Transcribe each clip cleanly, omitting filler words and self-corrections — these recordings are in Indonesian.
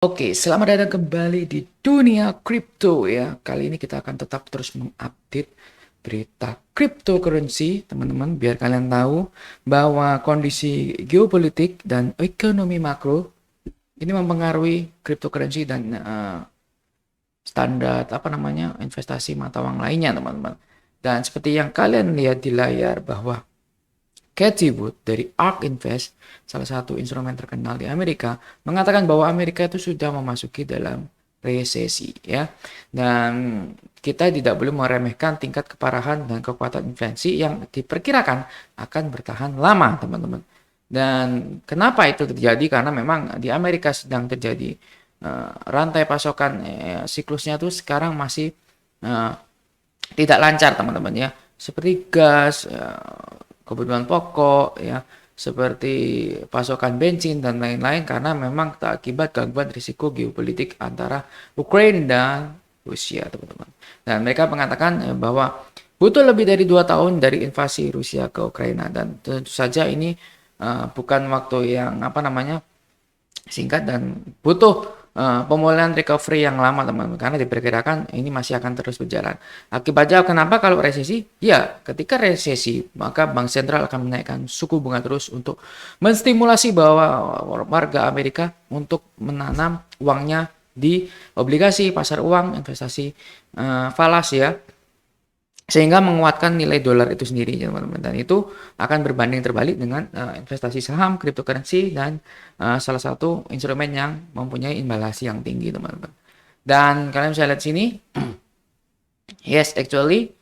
Oke, selamat datang kembali di dunia kripto ya. Kali ini kita akan tetap terus mengupdate berita cryptocurrency, teman-teman, biar kalian tahu bahwa kondisi geopolitik dan ekonomi makro ini mempengaruhi cryptocurrency dan standar investasi mata uang lainnya, teman-teman. Dan seperti yang kalian lihat di layar bahwa Cathie Wood dari ARK Invest, salah satu instrumen terkenal di Amerika, mengatakan bahwa Amerika itu sudah memasuki dalam resesi ya. Dan kita tidak boleh meremehkan tingkat keparahan dan kekuatan inflasi yang diperkirakan akan bertahan lama, teman-teman. Dan kenapa itu terjadi? Karena memang di Amerika sedang terjadi rantai pasokan siklusnya tuh sekarang masih uh, tidak lancar, teman-teman ya, seperti gas, kebutuhan pokok ya, seperti pasokan bensin dan lain-lain, karena memang akibat gangguan risiko geopolitik antara Ukraina dan Rusia, teman-teman. Dan mereka mengatakan bahwa butuh lebih dari 2 tahun dari invasi Rusia ke Ukraina, dan tentu saja ini bukan waktu yang singkat dan butuh pemulihan recovery yang lama, teman-teman, karena diperkirakan ini masih akan terus berjalan. Akibatnya kenapa kalau resesi? Ya, ketika resesi maka bank sentral akan menaikkan suku bunga terus untuk menstimulasi bahwa warga Amerika untuk menanam uangnya di obligasi pasar uang, investasi falas ya, sehingga menguatkan nilai dolar itu sendiri, teman-teman. Dan itu akan berbanding terbalik dengan investasi saham, cryptocurrency, dan salah satu instrumen yang mempunyai imbalasi yang tinggi, teman-teman. Dan kalian bisa lihat sini, yes, actually,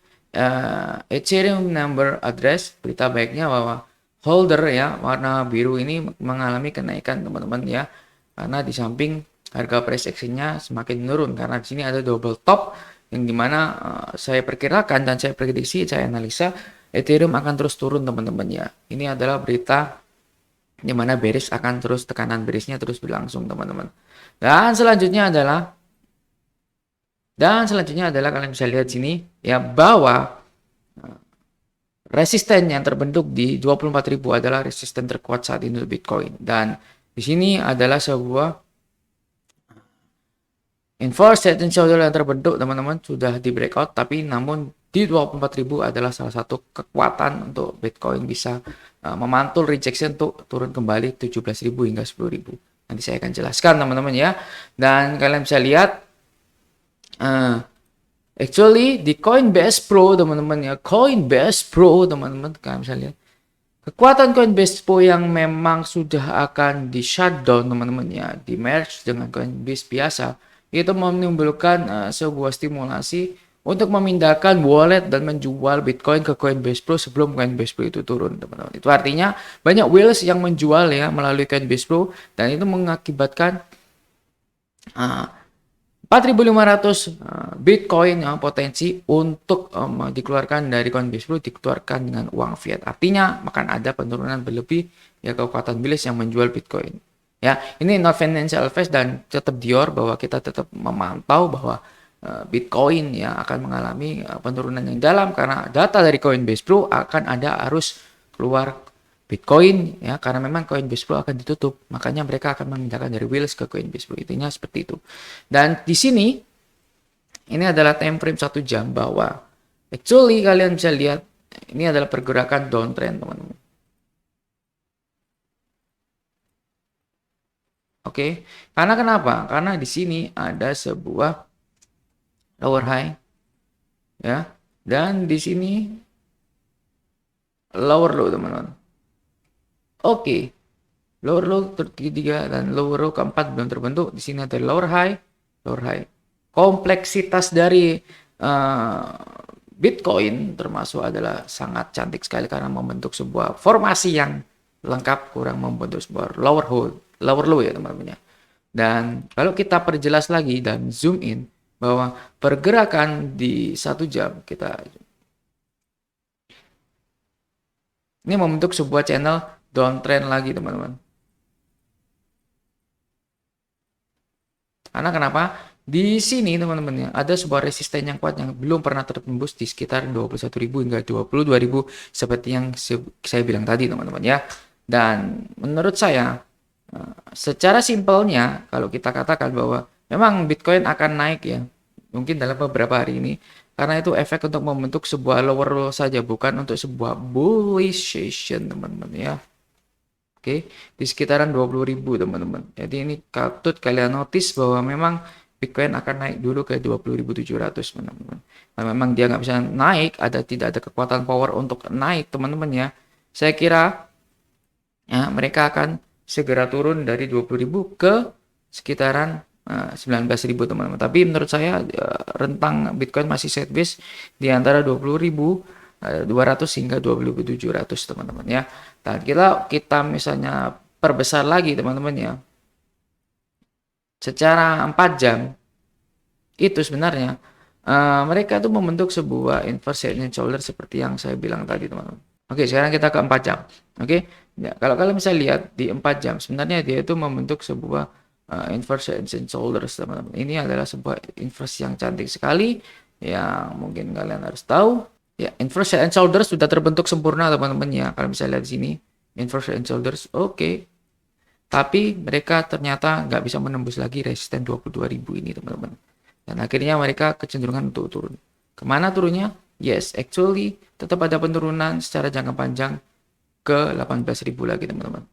Ethereum number address, berita baiknya bahwa holder ya, warna biru ini mengalami kenaikan, teman-teman ya, karena di samping harga price action-nya semakin menurun, karena di sini ada double top, yang dimana saya perkirakan dan saya prediksi, saya analisa Ethereum akan terus turun, teman-teman ya. Ini adalah berita dimana bearish akan terus, tekanan bearishnya terus berlangsung, teman-teman. Dan selanjutnya adalah kalian bisa lihat sini ya, bahwa resisten yang terbentuk di 24.000 adalah resisten terkuat saat ini untuk Bitcoin. Dan di sini adalah sebuah inverse tendency yang terbentuk, teman-teman, sudah di breakout, tapi namun di 24.000 adalah salah satu kekuatan untuk Bitcoin bisa memantul rejection untuk turun kembali 17.000 hingga 10.000. Nanti saya akan jelaskan, teman-teman ya. Dan kalian bisa lihat actually di Coinbase Pro, teman-teman ya, Coinbase Pro, teman-teman, kalian bisa lihat kekuatan Coinbase Pro yang memang sudah akan di shutdown, teman-teman ya, di merge dengan Coinbase biasa, itu menimbulkan sebuah stimulasi untuk memindahkan wallet dan menjual Bitcoin ke Coinbase Pro sebelum Coinbase Pro itu turun, teman-teman. Itu artinya banyak whales yang menjual ya melalui Coinbase Pro, dan itu mengakibatkan 4.500 Bitcoin yang potensi untuk dikeluarkan dari Coinbase Pro, dikeluarkan dengan uang fiat. Artinya akan ada penurunan berlebih ya, kekuatan bullish yang menjual Bitcoin. Ya, ini not financial advice, dan tetap Dior bahwa kita tetap memantau bahwa Bitcoin ya akan mengalami penurunan yang dalam, karena data dari Coinbase Pro akan ada arus keluar Bitcoin ya, karena memang Coinbase Pro akan ditutup, makanya mereka akan memindahkan dari Wheels ke Coinbase Pro. Intinya seperti itu. Dan di sini ini adalah time frame 1 jam, bahwa actually kalian bisa lihat ini adalah pergerakan downtrend, teman-teman. Oke, karena kenapa? Karena di sini ada sebuah lower high ya, dan di sini lower low, teman-teman. Oke, lower low ketiga dan lower low keempat belum terbentuk. Di sini ada lower high, lower high. Kompleksitas dari Bitcoin termasuk adalah sangat cantik sekali, karena membentuk sebuah formasi yang lengkap, kurang membentuk sebuah lower low ya, teman-teman ya. Dan kalau kita perjelas lagi dan zoom in bahwa pergerakan di 1 jam, kita ini membentuk sebuah channel downtrend lagi, teman-teman. Karena kenapa? Di sini, teman-teman ya, ada sebuah resisten yang kuat yang belum pernah tertembus di sekitar 21.000 hingga 22.000 seperti yang saya bilang tadi, teman-teman ya. Dan menurut saya Secara simpelnya, kalau kita katakan bahwa memang Bitcoin akan naik ya, mungkin dalam beberapa hari ini, karena itu efek untuk membentuk sebuah lower low saja, bukan untuk sebuah bullish session, teman-teman ya. Oke, di sekitaran 20.000 teman-teman. Jadi ini patut kalian notice bahwa memang Bitcoin akan naik dulu ke 20.700 teman-teman. Nah, memang dia nggak bisa naik, tidak ada kekuatan power untuk naik teman-teman ya. Saya kira ya mereka akan segera turun dari 20.000 ke sekitaran 19.000 teman-teman. Tapi menurut saya rentang Bitcoin masih sideways di antara 20.200 hingga 20.700 teman-teman ya. Dan kita misalnya perbesar lagi teman-teman ya. Secara 4 jam itu sebenarnya mereka tuh membentuk sebuah inverse head and shoulder seperti yang saya bilang tadi teman-teman. Oke, sekarang kita ke 4 jam. Oke. Ya, kalau kalian bisa lihat di 4 jam sebenarnya dia itu membentuk sebuah inverse head and shoulders teman-teman. Ini adalah sebuah inverse yang cantik sekali yang mungkin kalian harus tahu. Ya, inverse head and shoulders sudah terbentuk sempurna teman-teman ya. Kalian bisa lihat di sini inverse head and shoulders. Oke. Tapi mereka ternyata nggak bisa menembus lagi resisten 22.000 ini teman-teman. Dan akhirnya mereka kecenderungan untuk turun. Kemana turunnya? Yes, actually tetap ada penurunan secara jangka panjang ke 18.000 lagi teman-teman.